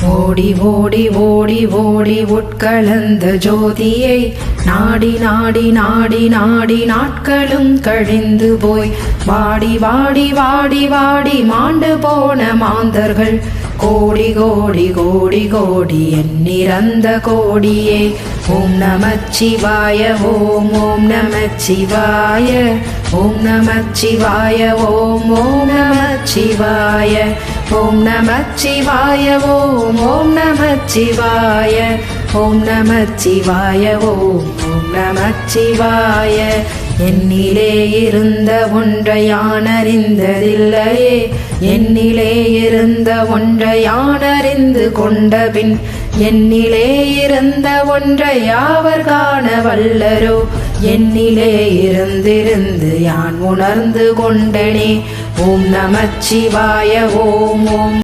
ஓடி ஓடி ஓடி ஓடி உட்கலந்த ஜோதியை நாடி நாடி நாடி நாடி நாட்களும் கழிந்து போய் வாடி வாடி வாடி வாடி மாண்டு போன மாந்தர்கள் கோடி கோடி கோடி கோடி எண்ணிறந்த கோடியே. ஓம் நமச்சிவாய ஓம் ஓம் நமச்சிவாய ஓம் நமச்சிவாய ஓம் ஓம் நமச்சிவாய ஓம் நமச்சிவாய ஓம் ஓம் நமச்சிவாய ஓம் நமச்சிவாய ஓம் ஓம் நமச்சிவாய. என்னிலே இருந்த ஒன்றை யான் அறிந்ததில்லையே, என்னிலே இருந்த ஒன்றை யான் அறிந்து கொண்டபின் என்னிலே இருந்த ஒன்றை யாவர் காண வல்லரோ. என்னிலே இருந்திருந்து யான் உணர்ந்து கொண்டனே. ஓம் நமச்சிவாய ஓம் ஓம்